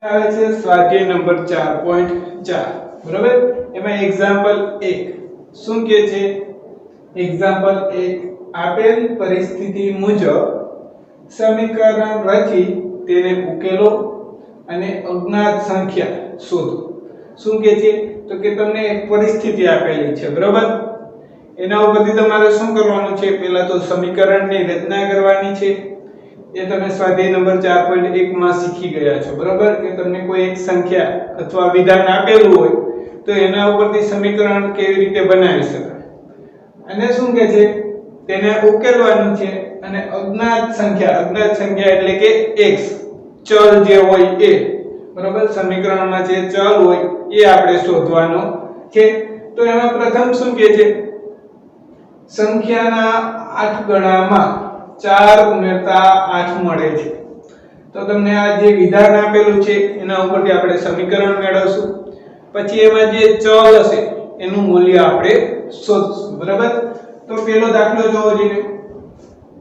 આવે છે સ્વાધ્યાય નંબર 4.4 બરાબર એમાં એક્ઝામ્પલ 1 શું કહે છે એક્ઝામ્પલ 1 આપેલ પરિસ્થિતિ મુજબ સમીકરણ રચી તેને ઉકેલો અને અજ્ઞાત સંખ્યા શોધો શું કહે છે તો કે તમને એક પરિસ્થિતિ આપેલી છે બરાબર એના ઉપરથી તમારે શું કરવાનું છે પહેલા તો સમીકરણની રચના કરવાની છે ये તમે સ્વાધ્યાય નંબર 4.1 માં શીખી ગયા છો બરાબર કે તમને કોઈ એક સંખ્યા અથવા વિધાન આપેલું હોય તો એના ઉપરથી સમીકરણ કેવી રીતે બનાવી શકાય અને શું કહે છે તેને ઉકેલવાનું છે અને અજ્ઞાત સંખ્યા એટલે કે x ચલ જે હોય એ બરાબર સમીકરણમાં જે ચલ હોય એ આપણે શોધવાનો છે તો એમાં પ્રથમ શું કહે છે સંખ્યાના 8 ગણામાં 4 ઉમેરતા 8 મળે છે તો તમને આ જે વિધાન આપેલું છે એના ઉપરથી આપણે સમીકરણ મેળવશું પછી એમાં જે ચલ હશે એનું મૂલ્ય આપણે શોધશું બરાબર તો પહેલો દાખલો જોવો જોઈએ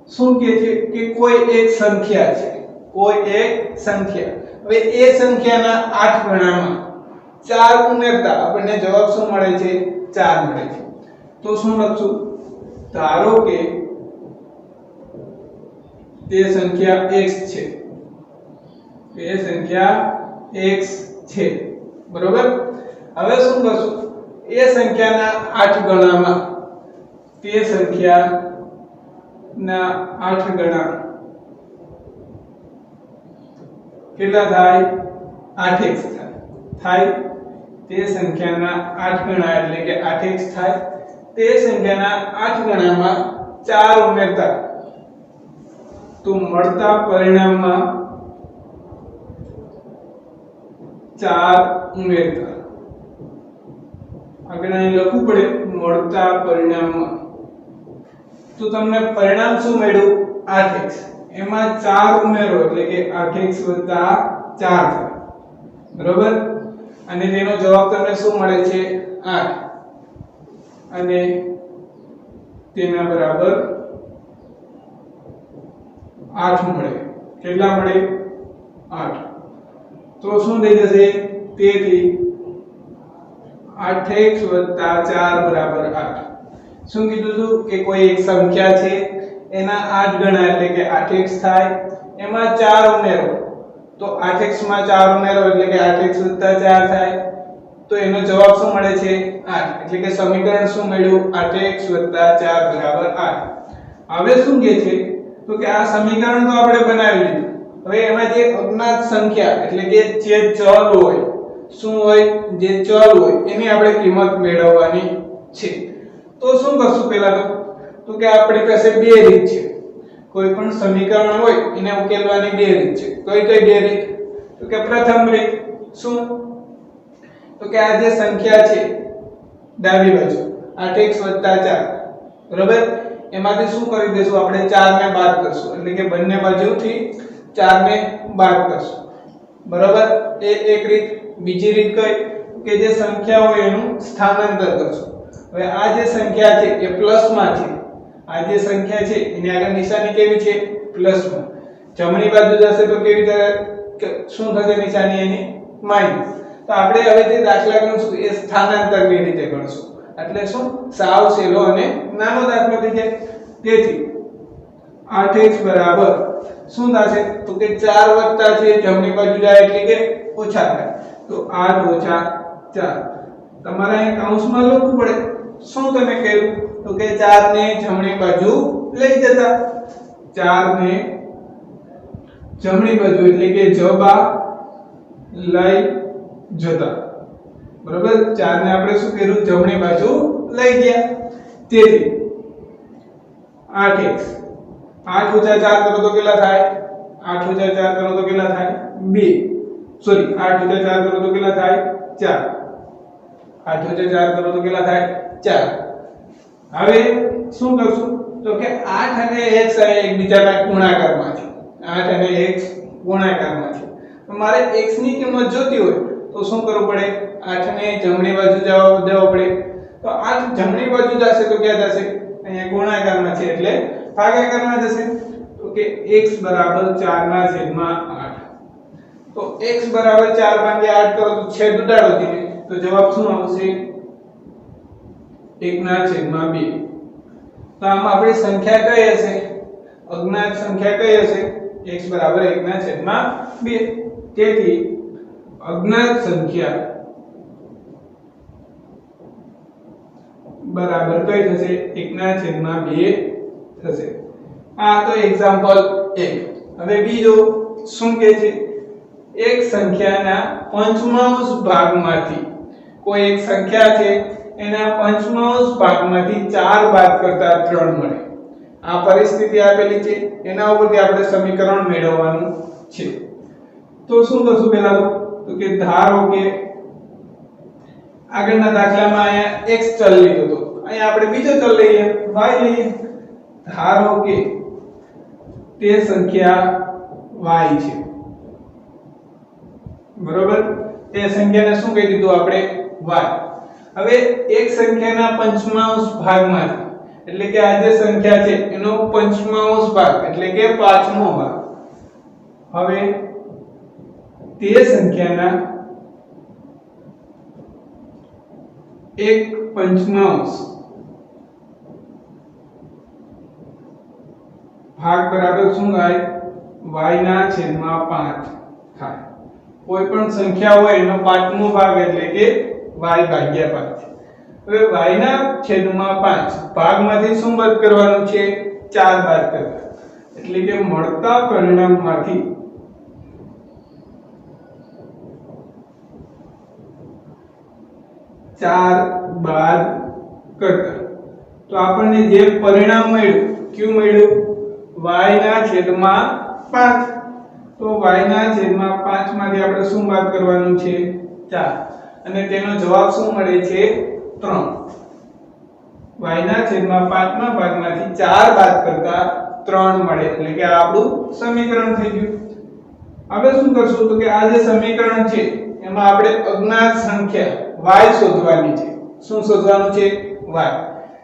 શું કહે છે કે કોઈ એક સંખ્યા છે હવે એ સંખ્યાના 8 ગણામાં 4 ઉમેરતા આપણને જવાબ શું મળે છે 4 મળે છે તો શું લખશું ધારો કે તે સંખ્યા x છે બરોબર હવે શું કરશું એ સંખ્યાના 8 ગણામાં તે સંખ્યાના 8 ગણા કેટલા થાય 8x થાય તે સંખ્યાના 8 ગણા એટલે કે 8x થાય તે સંખ્યાના 8 ગણામાં 4 ઉમેરતા तो મળતા પરિણામમાં 4 ઉમેરતા આગળ અહીં લખવું પડે મળતા પરિણામમાં તો તમને પરિણામ શું મળ્યું 8x એમાં 4 ઉમેરો એટલે કે 8x 4 થાય બરોબર અને તેનો જવાબ તમને શું મળે છે 8 અને તેના બરાબર 8 મળે કેટલા મળે 8 તો શું થઈ જશે તેથી 8x 4 બરાબર 8 શું કીધું હતું કે કોઈ એક સંખ્યા છે એના 8 ગણા એટલે કે 8x થાય એમાં 4 ઉમેરો તો 8x માં 4 ઉમેરો એટલે કે 8x 4 થાય તો એનો જવાબ શું મળે છે 8 એટલે કે સમીકરણ શું મળ્યું 8x 4 બરાબર 8 હવે શું કહે છે તો કે આ સમીકરણ તો આપણે બનાવી લીધું હવે એમાં જે અજ્ઞાત સંખ્યા એટલે કે જે ચલ હોય શું હોય જે ચલ હોય એની આપણે કિંમત મેળવવાની છે તો શું કરશું પહેલા તો કે આપણી પાસે બે રીત છે કોઈ પણ સમીકરણ હોય એને ઉકેલવાની બે રીત છે કઈ બે રીત તો કે પ્રથમ રીત શું તો કે આ જે સંખ્યા છે ડાબી બાજુ 8x 4 બરાબર એમાંથી શું કરી દેશું આપણે 4 ને બાદ કરશું એટલે કે બંને બાજુથી 4 ને બાદ કરશું બરાબર એ એક રીત બીજી રીત કઈ કે જે સંખ્યા હોય એનું સ્થાનાંતર કરશું હવે આ જે સંખ્યા છે એ પ્લસ માં છે આ જે સંખ્યા છે એની આગળ નિશાની કેવી છે પ્લસ માં જમણી બાજુ જશે તો કેવી શું થશે નિશાની એની માઈનસ તો આપણે હવે જે દાખલા ગણશું એ સ્થાનાંતરની રીતે ગણશું એટલે શું સાવ સહેલો અને નાનો દાખલો થઈ જાય તેથી 8x બરાબર શું થશે તો કે 4 વત્તા છે જમણી બાજુ જાય એટલે કે ઓછા થાય તો 8 ઓછા 4 તમારે અહીં કૌંસમાં લખવું પડે શું તમે કર્યું તો કે 4 ને જમણી બાજુ લઈ જતા 4 ને જમણી બાજુ એટલે કે જબા લઈ જતા બરાબર 4 ને આપણે શું કર્યું જમણી બાજુ લઈ ગયા તેથી 8x 8 ઓછા 4 કરો તો કેટલા થાય 8 ઓછા 4 કરો તો કેટલા થાય 2 સોરી 8 ઓછા 4 કરો તો કેટલા થાય 4 8 ઓછા 4 કરો તો કેટલા થાય 4 હવે શું કરશું તો કે 8 અને x એકબીજાના ગુણાકારમાં છે 8 અને x ગુણાકારમાં છે તો મારે x ની કિંમત જોતી હોય તો શું કરવું પડે 8 ને જમણી બાજુ જવો પડે તો 8 જમણી બાજુ જશે તો ક્યાં જશે અહીંયા ગુણાકારમાં છે એટલે ભાગાકારમાં જશે તો કે x બરાબર 4 ના છેદમાં 8 તો x બરાબર 4 ભાગ્યા 8 કરો તો છેદ ઉડાડો ધીમે તો જવાબ શું આવશે 1/2. તો આમ આપણી સંખ્યા કઈ હશે અજ્ઞાત સંખ્યા કઈ હશે x બરાબર 1/2. તેથી અજ્ઞાત સંખ્યા બરાબર કઈ થશે 1/2 થશે. આ તો એક્ઝામ્પલ 1. હવે બીજો શું કહે છે એક સંખ્યાના પંચમાંશ ભાગમાંથી કોઈ એક સંખ્યા છે એના પંચમાંશ ભાગમાંથી 4 બાદ કરતા 3 મળે. આ પરિસ્થિતિ આપેલી છે એના ઉપરથી આપણે સમીકરણ મેળવવાનું છે. તો શું કરશું પહેલા તો કે ધારો કે આગળના દાખલામાં અહીંયા x ચલ લીધો તો અહીંયા આપણે બીજો ચલ લઈએ y લઈએ. ધારો કે તે સંખ્યા y છે બરોબર. તે સંખ્યાને શું કહી દીધું આપણે y. હવે એક સંખ્યાના પંચમાંશ ભાગમાંથી એટલે કે આ જે સંખ્યા છે એનો પંચમાંશ ભાગ એટલે કે પાંચમો ભાગ. હવે તે સંખ્યાના એક પંચમાંશ ભાગ બરાબર શું થાય y ના છેદમાં 5 થાય. કોઈ પણ સંખ્યા હોય એનો પાંચમો ભાગ એટલે કે y ભાગ્યા 5. હવે y ના છેદમાં 5 ભાગમાંથી શું બાદ કરવાનું છે 4 બાદ કરતા એટલે કે મળતા પરિણામમાંથી 4 બાદ કરતા તો આપણને જે પરિણામ મળ્યું કયું મળ્યું y ના છેદમાં 5. તો y ના છેદમાં 5 માંથી આપણે શું બાદ કરવાનું છે 4 અને તેનો જવાબ શું મળે છે 3. y ના છેદમાં 5 ના ભાગમાંથી 4 બાદ કરતા 3 મળે એટલે કે આ આપણું સમીકરણ થઈ ગયું. હવે શું કરશું તો કે આ જે સમીકરણ છે એમાં આપણે અજ્ઞાત સંખ્યા y શોધવાની છે. શું શોધવાનું છે y.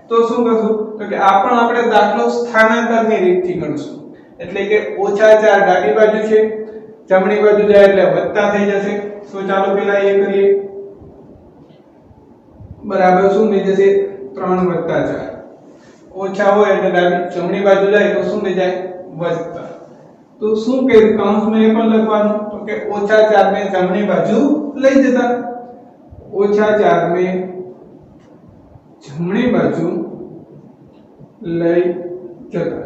તો શું કરશું તો કે આ પણ આપણે દાખલો સ્થાનાંતરની રીતથી ગણશું. એટલે કે -4 ડાબી બાજુ છે જમણી બાજુ જાય એટલે વત્તા થઈ જશે. તો ચાલો પહેલા એ કરીએ. બરાબર શું થઈ જશે 3 + 4. ઓછા હોય એટલે ડાબી જમણી બાજુ જાય તો શું થઈ જાય વત્તા. તો શું કર્યું કૌંસમાં એ પણ લખવાનું તો કે -4 ને જમણી બાજુ લઈ જતા. -4 ને જમણી બાજુ લઈ જતા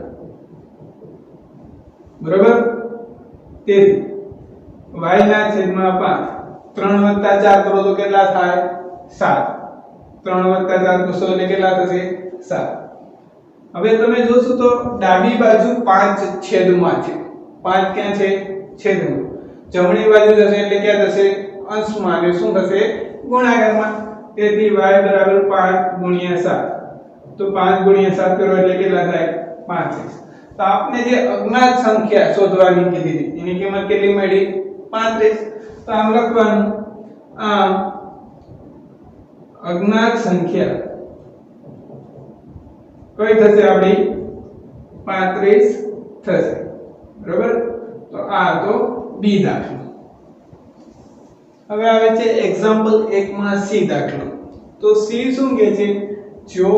બરાબર. તેથી y ના છેદમાં 5 3 + 4 કરો તો કેટલા થાય 7. 3 + 4 કરશો એટલે કેટલા થશે 7. હવે તમે જોશો તો ડાબી બાજુ 5 છેદમાં છે. 5 ક્યાં છે છેદમાં. જમણી બાજુ જશે એટલે ક્યાં થશે અંશમાં અને શું થશે ગુણાકારમાં. તેથી y બરાબર 5 × 7. તો 5 × 7 કરો એટલે કેટલા થાય 35. તો આપણે જે અજ્ઞાત સંખ્યા શોધવાની કીધી હતી એની કિંમત કેટલી મળી 35. તો આમ લખવાનું આમ અજ્ઞાત સંખ્યા કઈ થશે આપણી 35 થશે બરાબર. તો આ તો બી દાખલો. હવે આવે છે એક્ઝામ્પલ 1 માં સી દાખલો. તો સી શું કહે છે જો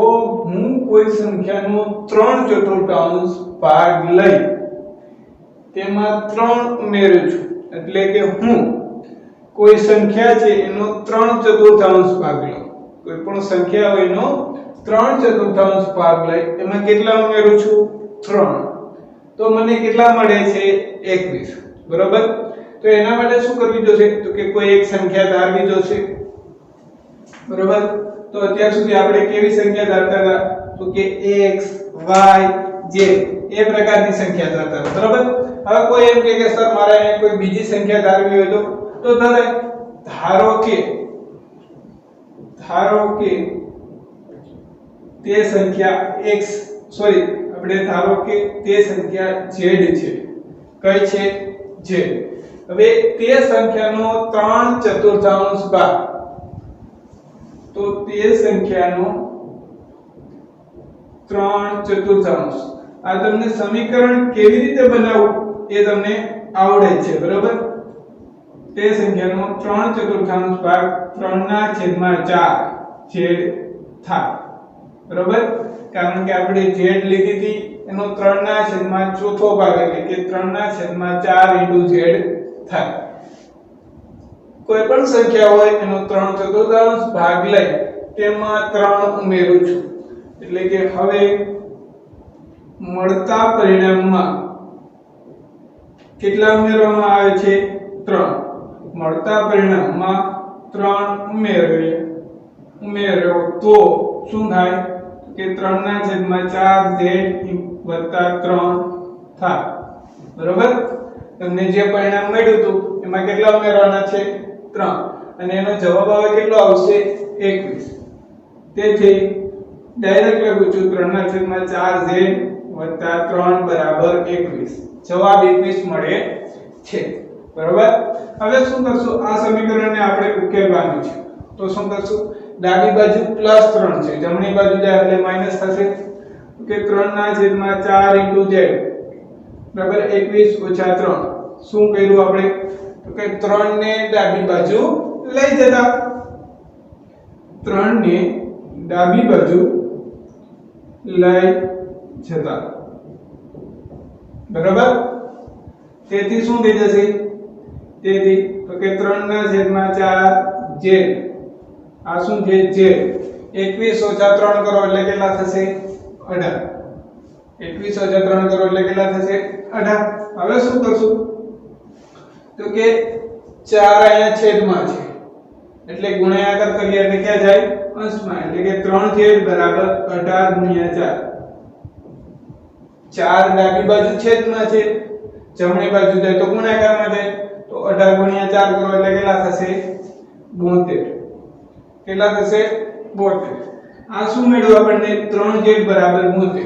હું કોઈ સંખ્યાનો 3/4 ભાગ લઈ તેમાં 3 ઉમેરું છું એટલે કે હું કોઈ સંખ્યા છે એનો 3/4 ભાગ લઉં. કોઈ પણ સંખ્યા હોય એનો 3/4 ભાગ લઈ એમાં કેટલા ઉમેરું છું 3. તો મને કેટલા મળે છે 21 બરોબર. તો એના માટે શું કરવી જોશે તો કે કોઈ એક સંખ્યા ધારવી જોશે બરોબર. તો અત્યાર સુધી આપણે કેવી સંખ્યા ધારતા હતા તો કે x y z એ પ્રકારની સંખ્યા ધારતા હતા બરોબર. હવે કોઈ એમ કહે કે સર મારે અહીંયા કોઈ બીજી સંખ્યા ધારવી હોય તો ધરાય. ધારો કે તે સંખ્યા x આપણે ધારો કે તે સંખ્યા z છે. કઈ છે z. હવે તે સંખ્યાનો 3/4 ભાગ તો તે સંખ્યાનો 3/4 આ તમને સમીકરણ કેવી રીતે બનાવવું એ તમને આવડે છે બરાબર. તે સંખ્યાનો 3/4 ભાગ 3/4 z થાય બરોબર કારણ કે આપણે z લીધી હતી એનો 3/4 ભાગ એટલે કે 3/4 z થાય કોઈ પણ સંખ્યા હોય એનો 3/4 ભાગ લઈ તેમાં 3 ઉમેરું છું એટલે કે હવે મળતા પરિણામમાં કેટલા ઉમેરવામાં આવે છે 3 મળતા પરિણામમાં 3 ઉમેરો તો શું થાય કે 3/4 z + 3 થાય બરોબર તમને જે પરિણામ મળ્યું હતું એમાં કેટલા ઉમેરવાના છે 3 અને એનો જવાબ આવે કેટલો આવશે 21 તેથી ડાયરેક્ટ લખું છું 3/4 z + 3 બરાબર 21 જવાબ 21 મળે છે બરોબર હવે શું કરશું આ સમીકરણને આપણે ઉકેલવાનું છે તો શું કરશું ડાબી બાજુ +3 છે જમણી બાજુ જાય એટલે માઈનસ થશે કે 3/4 z બરાબર 21 - 3 શું કર્યું આપણે તો કે 3 ને ડાબી બાજુ લઈ જતા 3 ને ડાબી બાજુ લઈ જતા બરાબર તેથી શું થઈ જશે તેથી તો કે 3/4 z આ શું છે z 21 - 3 કરો એટલે કેટલા થશે 18 21 - 3 કરો એટલે કેટલા થશે 18 હવે શું કરશું તો કે 4 અહીંયા છેદમાં છે એટલે ગુણાકાર કરીએ એટલે ક્યાં જાય અંશમાં એટલે કે 3z બરાબર 18 * 4 ડાબી બાજુ છેદમાં છે જમણી બાજુ જાય તો ગુણાકારમાં જાય તો 18 * 4 કરો એટલે કેટલા થશે 72 કેટલા થશે 72 આ શું મળ્યું આપણને 3z બરાબર 72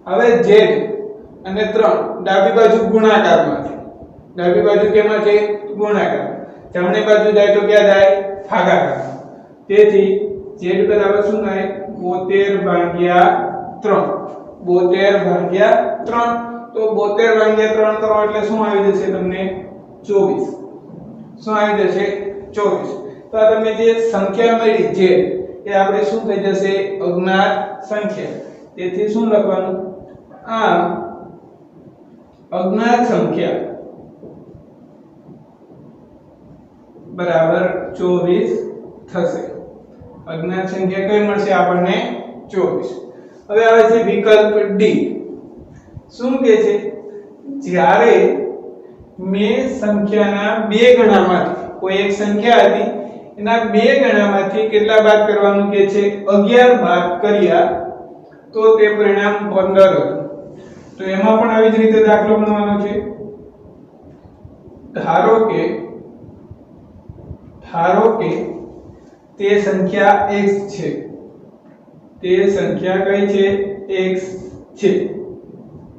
હવે z અને 3 ડાબી બાજુ ગુણાકારમાં છે ડાબી બાજુ કેમાં છે ગુણાકાર જમણી બાજુ જાય તો ક્યાં જાય ભાગાકાર તેથી z બરાબર શું થાય 72/3 72/3 તો 72/3 કરો એટલે શું આવી જશે તમને 24 શું આવી જશે 24 તો આ તમને જે સંખ્યા મળી z એ આપણે શું થઈ જશે અજ્ઞાત સંખ્યા તેથી શું લખવાનું આ અજ્ઞાત સંખ્યા બરાબર 24 થશે અજ્ઞાત સંખ્યા કઈ મળશે આપણને 24 હવે આવે છે વિકલ્પ ડી શું કહે છે જ્યારે મેં સંખ્યાના બે ગણામાંથી કોઈ એક સંખ્યા હતી એના બે ગણામાંથી કેટલા બાદ કરવાનું કે છે 11 બાદ કર્યા તો તે પરિણામ 15 હતું તો એમાં પણ આવી જ રીતે દાખલો ગણવાનો છે ધારો કે તે સંખ્યા x છે તે સંખ્યા કઈ છે x છે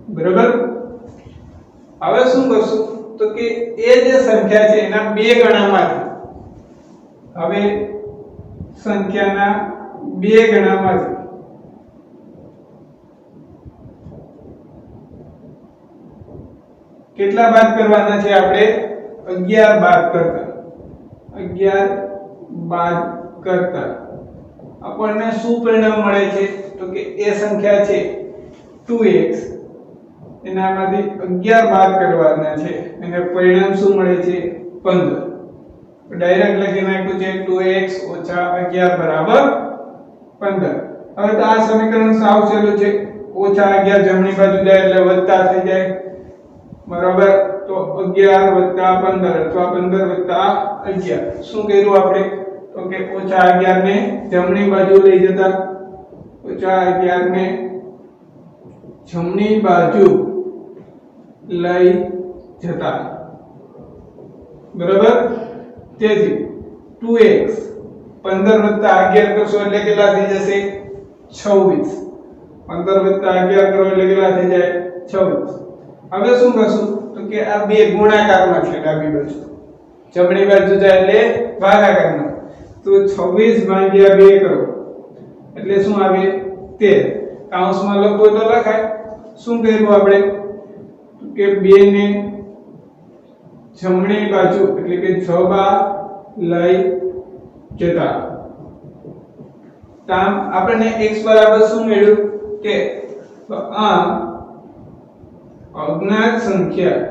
બરાબર હવે શું કરશું તો કે એ જે સંખ્યા છે એના બે ગણામાંથી હવે સંખ્યાના બે ગણામાંથી કેટલા બાદ કરવાના છે આપણે 11 બાદ કરતા 11 બાદ કરતા આપણને શું પરિણામ મળે છે તો કે એ સંખ્યા છે 2x એનામાંથી 11 બાદ કરવાના છે અને પરિણામ શું મળે છે 15 ડાયરેક્ટ લખી નાખ્યું છે 2x - 11 બરાબર 15 હવે તો આ સમીકરણ સાવ સહેલું છે -11 જમણી બાજુ જાય એટલે વત્તા થઈ જાય બરાબર તો 11 + 15 અથવા 15 + 11 શું કર્યું આપણે તો કે -11 ને જમણી બાજુ લઈ જતા -11 ને જમણી બાજુ લઈ જતા બરાબર તેથી 2x 15 + 11 કરશો એટલે કેટલા થઈ જશે 26 15 + 11 કરો એટલે કેટલા થઈ જાય 26 હવે શું કરશું તો કે આ બે ગુણાકારમાં છે ડાબી બાજુ જમણી બાજુ જાય એટલે ભાગાકારમાં તો 26/2 કરો એટલે શું આવે 13 કૌંસમાં લખો તો લખાય શું કર્યું આપણે કે 2 ને જમણી બાજુ એટલે કે જબા લઈ જતા તો આપણને x બરાબર શું મળ્યું કે તો આ અજ્ઞાત સંખ્યા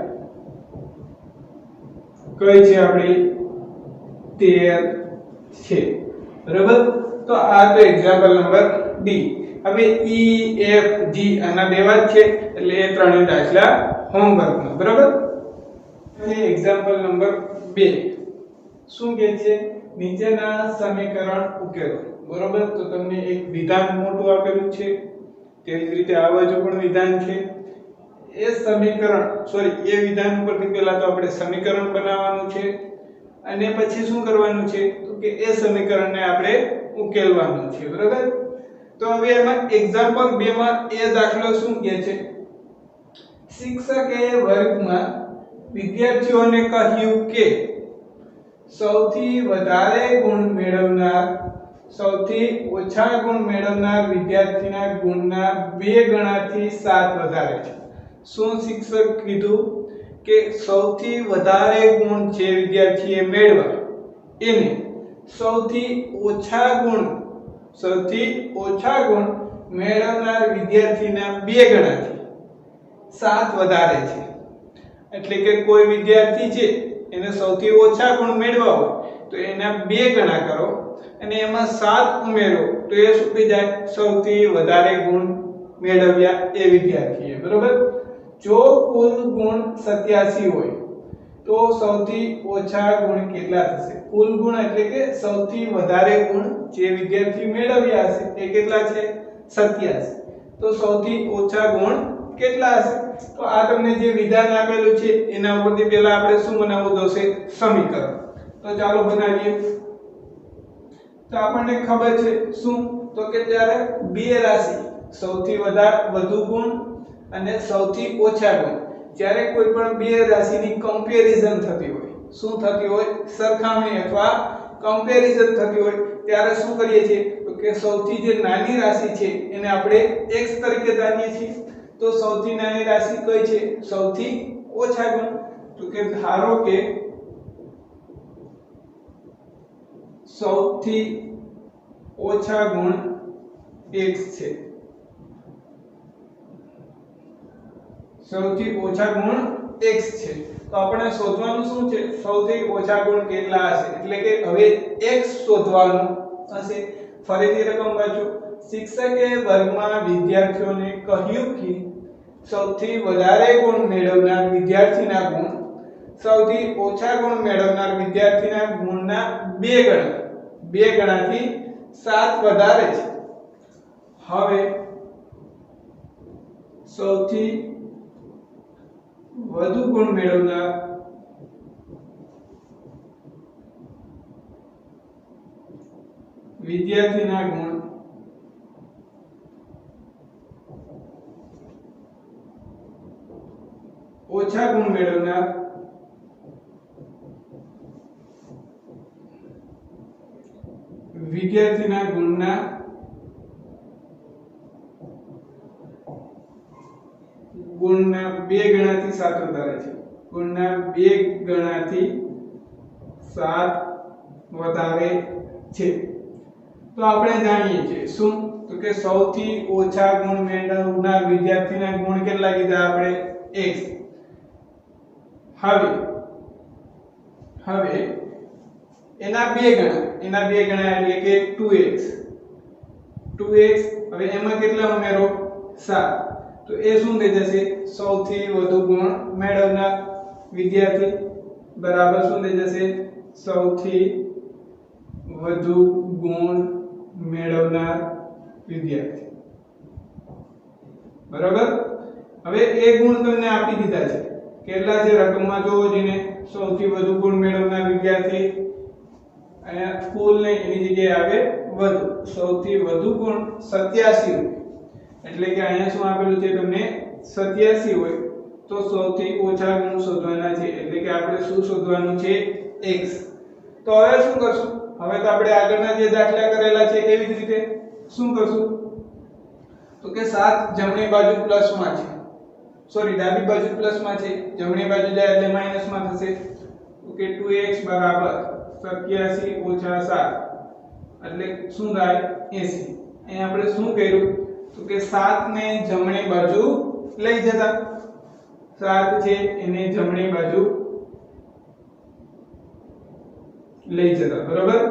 કઈ છે આપણી 13 છે બરાબર। તો આ તો એક્ઝામ્પલ નંબર ડી। હવે ઈ એફ જી આના બેવા જ છે એટલે એ ત્રણેય દાખલા હોમવર્કમાં બરાબર। હવે એક્ઝામ્પલ નંબર 2 શું કહે છે નીચેના સમીકરણ ઉકેલો બરાબર। તો તમને એક વિધાન મોટું આપેલું છે તેવી જ રીતે આ બાજુ પણ વિધાન છે। એ સમીકરણ એ વિધાન ઉપરથી પહેલા તો આપણે સમીકરણ બનાવવાનું છે અને પછી શું કરવાનું છે તો કે એ સમીકરણને આપણે ઉકેલવાનું છે બરાબર। તો હવે એમાં એક્ઝામ્પલ 2 માં એ દાખલો શું કહે છે શિક્ષકે વર્ગમાં વિદ્યાર્થીઓને કહ્યું કે સૌથી વધારે ગુણ મેળવનાર સૌથી ઓછા ગુણ મેળવનાર વિદ્યાર્થીના ગુણના 2 ગણાથી 7 વધારે છે। શું શિક્ષક કીધું કે સૌથી વધારે ગુણ જે વિદ્યાર્થીએ મેળવ્યા એને સૌથી ઓછા ગુણ મેળવનાર વિદ્યાર્થીના 2 ગણાથી 7 વધારે છે। એટલે કે કોઈ વિદ્યાર્થી છે એને સૌથી ઓછા ગુણ મેળવ્યા હોય તો એના 2 ગણા કરો અને એમાં 7 ઉમેરો તો એ શું થઈ જાય સૌથી વધારે ગુણ મેળવ્યા એ વિદ્યાર્થીએ બરાબર। જો કુલ ગુણ 87 હોય તો સૌથી ઓછા ગુણ કેટલા થશે કુલ ગુણ એટલે કે સૌથી વધારે ગુણ જે વિદ્યાર્થી મેળવ્યા હશે એ કેટલા છે 87 તો સૌથી ઓછા ગુણ કેટલા હશે તો આ તમને જે વિધાન આપેલું છે એના ઉપરથી પહેલા આપણે શું બનાવવું જોશે સમીકરણ। તો ચાલો બનાવીએ। તો આપણને ખબર છે શું તો કે જ્યારે બે રાશિ સૌથી વધુ ગુણ અને સૌથી ઓછા ગુણ જ્યારે કોઈ પણ બે રાશિની કમ્પેરીઝન થતી હોય શું થતી હોય સરખામણી અથવા કમ્પેરીઝન થતી હોય ત્યારે શું કરીએ છીએ તો કે સૌથી જે નાની રાશિ છે એને આપણે x તરીકે ધારીએ છીએ। તો સૌથી નાની રાશિ કઈ છે સૌથી ઓછા ગુણ તો કે ધારો કે સૌથી ઓછા ગુણ x છે સૌથી ઓછા ગુણ x છે તો આપણે શોધવાનું શું છે સૌથી ઓછા ગુણ કેટલા હશે એટલે કે હવે x શોધવાનું હશે। ફરીથી રકમ વાંચો શિક્ષકે વર્ગમાં વિદ્યાર્થીઓને કહ્યું કે સૌથી વધારે ગુણ મેળવનાર વિદ્યાર્થીના ગુણ સૌથી ઓછા ગુણ મેળવનાર વિદ્યાર્થીના ગુણના 2 ગણાથી 7 વધારે છે। હવે સૌથી વધુ ગુણ મેળવનાર વિદ્યાર્થીના ગુણ ઓછા ગુણ મેળવનાર વિદ્યાર્થીના ગુણના 2 ગણાથી 7 વધારે છે ગુણના 2 ગણાથી 7 વધારે છે। તો આપણે જાણીએ છીએ શું તો કે સૌથી ઓછા ગુણ મેળવનાર વિદ્યાર્થીના ગુણ કેટલા કીધા આપણે x। હવે એના 2 ગણા એટલે કે 2x હવે એમાં કેટલા ઉમેરો 7 તો એ શું થઈ જશે સૌથી વધુ ગુણ મેળવનાર વિદ્યાર્થી બરાબર શું થઈ જશે સૌથી વધુ ગુણ મેળવનાર વિદ્યાર્થી બરાબર। હવે એ ગુણ તમને આપી દીધા છે કેટલા છે રકમમાં જોવો જઈને સૌથી વધુ ગુણ મેળવનાર વિદ્યાર્થી અહીંયા કુલ નહીં એની જગ્યાએ આવે વધુ સૌથી વધુ ગુણ 87 એટલે કે અહીંયા શું આપેલું છે તમને 87 હોય તો સૌથી ઓછા ગુણ શોધવાના છે એટલે કે આપણે શું શોધવાનું છે x। તો હવે શું કરશું હવે તો આપણે આગળના જે દાખલા કરેલા છે એવી જ રીતે શું કરશું તો કે 7 જમણી બાજુ પ્લસમાં છે ડાબી બાજુ પ્લસમાં છે જમણી બાજુ જાય એટલે માઈનસમાં થશે તો કે 2x બરાબર 87 ઓછા 7 એટલે શું થાય 80. અહીં આપણે શું કર્યું તો કે 7 ને જમણી બાજુ લઈ જતા 7 છે એને જમણી બાજુ લઈ જતા બરાબર.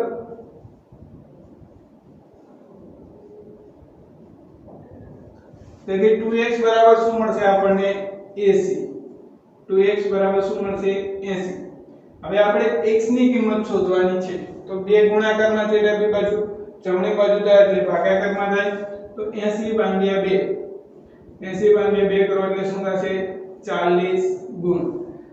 તેથી 2x બરાબર શું મળશે આપણને 80. 2x બરાબર શું મળશે 80. હવે આપણે x ની કિંમત શોધવાની છે તો બે ગુણાકારમાં છે ડાબી બાજુ જમણી બાજુ જાય એટલે ભાગાકારમાં જાય તો 80 ભાગ્યા 2 80 ભાગ્યા 2 કરો એટલે શું થશે 40 ગુણ.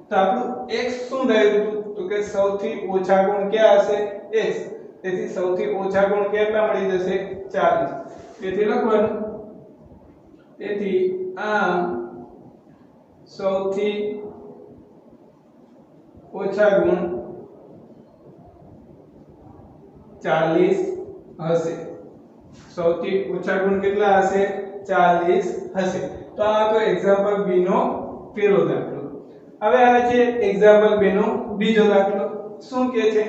તો આપણું x શું થયું તો કે સૌથી ઓછા ગુણ ક્યાં હશે x. તેથી સૌથી ઓછા ગુણ કેટલા મળી જશે 40. તેથી લખવાનું તેથી આ સૌથી ઓછા ગુણ 40 હશે. સૌથી ઓછા ગુણ કેટલા હશે 40 હશે. તો આ તો એક્ઝામ્પલ b નો પહેલો દાખલો. હવે આવે છે એક્ઝામ્પલ b નો બીજો દાખલો. શું કહે છે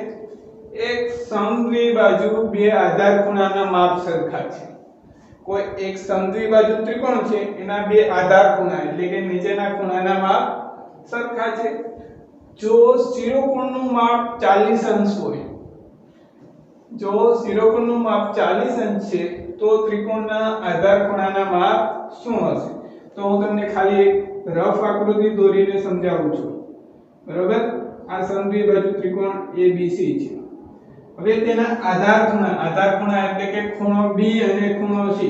એક સમદ્વિબાજુ બે આધાર ખૂણાના માપ સરખા છે. કોઈ એક સમદ્વિબાજુ ત્રિકોણ છે એના બે આધાર ખૂણા એટલે કે નીચેના ખૂણાના માપ સરખા છે. જો શિરોકોણનું માપ 40 અંશ હોય જો શિરોકોણનું માપ 40 અંશ છે તો ત્રિકોણના આધાર ખૂણાના માપ શું હશે. તો હું તમને ખાલી એક રફ આકૃતિ દોરીને સમજાવું છું બરોબર. આ સમદ્વિબાજુ ત્રિકોણ ABC છે. હવે તેના આધાર ખૂણા એટલે કે ખૂણો B અને ખૂણો C.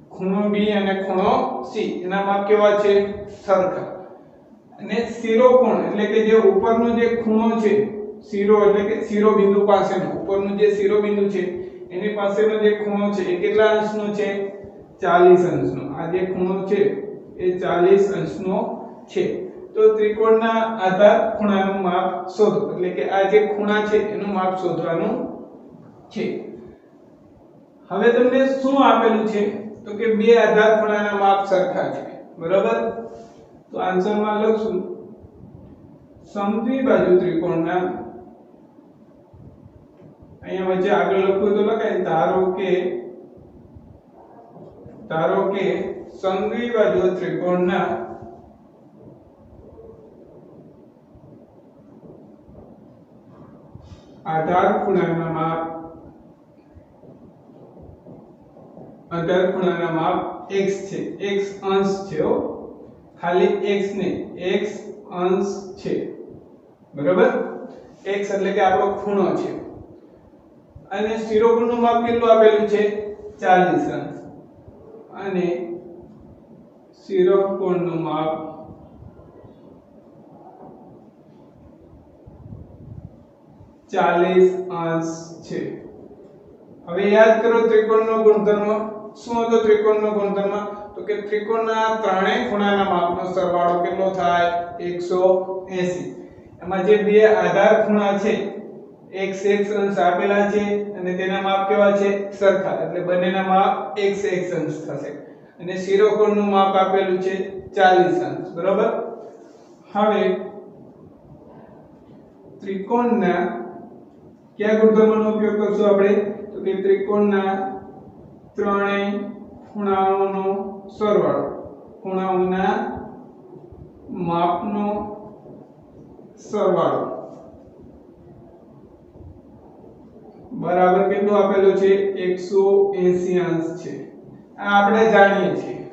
ખૂણો B અને ખૂણો C એના માપ કેવા છે સરખા. અને શિરોકોણ એટલે કે જે ઉપરનો જે ખૂણો છે શિરો એટલે કે શિરોબિંદુ પાસેનો ઉપરનું જે શિરોબિંદુ છે એની પાસેનો જે ખૂણો છે એ કેટલા અંશનો છે 40 અંશનો. આ જે ખૂણો છે એ 40 અંશનો છે. તો ત્રિકોણના આધાર ખૂણાનું માપ શોધો એટલે કે આ જે ખૂણા છે એનું માપ શોધવાનું છે. હવે તમને શું આપેલું છે તો કે બે આધાર ખૂણાના માપ સરખા છે બરાબર. તો આન્સરમાં લખશું સમદ્વિબાજુ ત્રિકોણના અહીંયા વચ્ચે આગળ લખવું તો લખાય ધારો કે સમદ્વિબાજુ ત્રિકોણના આધાર ખૂણાના માપ x છે. x અંશ છે ખાલી x ને x અંશ છે બરાબર. x એટલે કે આપણો ખૂણો છે અને શિરોકોણનું માપ કેટલું આપેલું છે 40 અંશ અને શિરોકોણનું માપ 40 અંશ છે. હવે યાદ કરો ત્રિકોણનો ગુણધર્મ શું હતો. ત્રિકોણનો ગુણધર્મ તો કે ત્રિકોણના ત્રણેય ખૂણાના માપનો સરવાળો કેટલો થાય 180. એમાં જે બે આધાર ખૂણા છે x અંશ આપેલા છે અને તેના માપ કેવા છે સરખા એટલે બંનેના માપ x અંશ થશે અને શિરોકોણનું માપ આપેલું છે 40 અંશ બરાબર. હવે ત્રિકોણના કયા ગુણધર્મનો ઉપયોગ કરશું આપણે તો કે ત્રિકોણના ત્રણેય ખૂણાઓનો સરવાળો ખૂણાઓના માપનો સરવાળો બરાબર કેટલું આપેલું છે 180 અંશ છે. આ આપણે જાણીએ છીએ.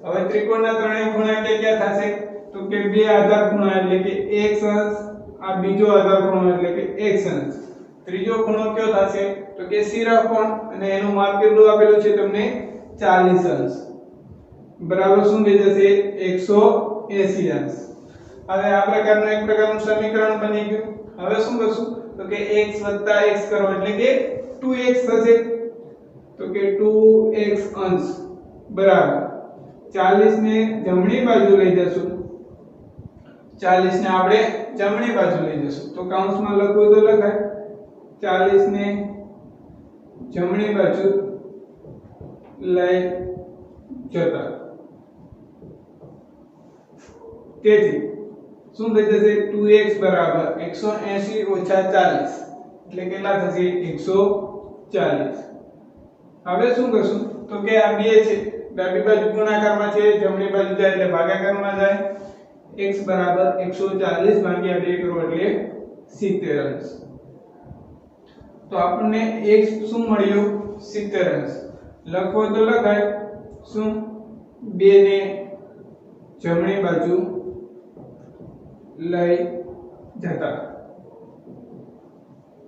હવે ત્રિકોણના ત્રણેય ખૂણા ક્યાં થશે તો કે બે આધાર ખૂણા એટલે કે x અંશ આ બીજો આધાર ખૂણો એટલે કે x અંશ. ત્રીજો ખૂણો કયો થશે તો કે શિરોકોણ અને એનું માપ કેટલું આપેલું છે તમને 40 અંશ બરાબર શું થઈ જશે 180 અંશ. હવે આ પ્રકારનું એક પ્રકારનું સમીકરણ બની ગયું. હવે શું કરશું તો કે x x કરો એટલે કે 2x થશે તો કે 2x અંશ બરાબર 40 ને જમણી બાજુ લઈ જશું 40 ને આપણે જમણી બાજુ લઈ જશું તો કૌંસમાં લખવું તો લખાય 40 ને જમણી બાજુ લઈ જતા. તેથી શું થઈ જશે 2x બરાબર 180 ઓછા 40 એટલે કેટલા થશે 140. હવે શું કરશું તો કે આ બે છે ડાબી બાજુ ગુણાકારમાં છે જમણી બાજુ જાય એટલે ભાગાકારમાં જાય. x બરાબર 140 ભાગ્યા 2 કરો એટલે 70 અંશ. તો આપણને x શું મળ્યું 70 અંશ. લખવો તો લખાય શું 2 ને જમણી બાજુ લઈ જતા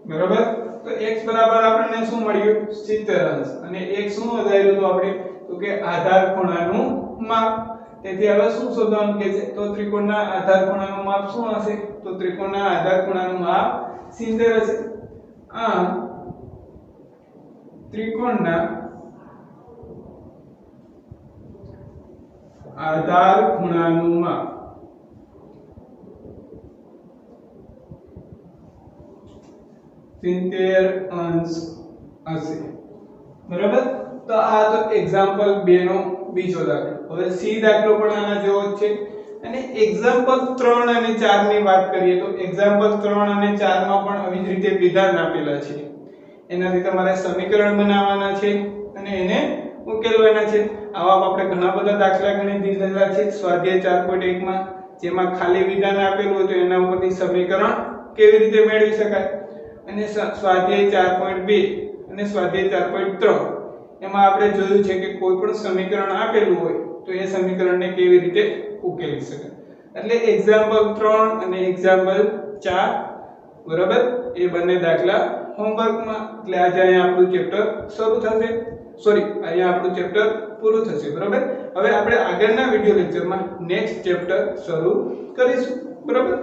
બરાબર. તો x બરાબર આપણને શું મળ્યું 70 અંશ અને x શું વધાર્યું તો આપણે તો કે આધાર ખૂણાનું માપ. તેથી હવે શું શોધવાનું કે છે તો ત્રિકોણના આધાર ખૂણાનું માપ શું હશે તો ત્રિકોણના આધાર ખૂણાનું માપ 70 હશે. આમ ત્રિકોણના આધાર ખૂણાનું માપ 70 અંશ હશે બરાબર. તો આ તો એક્ઝામ્પલ 2 નો બીજો દાખલો. હવે સી દાખલો પણ આના જેવો જ છે અને એક્ઝામ્પલ 3 અને 4 ની વાત કરીએ તો એક્ઝામ્પલ 3 અને 4 માં પણ આવી જ રીતે વિધાન આપેલા છે. એનાથી તમારે સમીકરણ બનાવવાના છે અને એને ઉકેલવાના છે. આવા આપણે ઘણા બધા દાખલા ગણી દીધેલા છે સ્વાધ્યાય 4.1 માં જેમાં ખાલી વિધાન આપેલું હોય તો એના ઉપરથી સમીકરણ કેવી રીતે મેળવી શકાય. અને સ્વાધ્યાય 4.2 અને સ્વાધ્યાય 4.3 એમાં આપણે જોયું છે કે કોઈ પણ સમીકરણ આપેલું હોય તો એ સમીકરણને કેવી રીતે ઉકેલી શકાય. એટલે એક્ઝામ્પલ 3 અને એક્ઝામ્પલ 4 બરાબર એ બંને દાખલા હોમવર્કમાં. એટલે આજે અહીંયા આપણું ચેપ્ટર શરૂ થશે અહીંયા આપણું ચેપ્ટર પૂરું થશે બરાબર. હવે આપણે આગળના વિડિયો લેક્ચરમાં નેક્સ્ટ ચેપ્ટર શરૂ કરીશું બરાબર.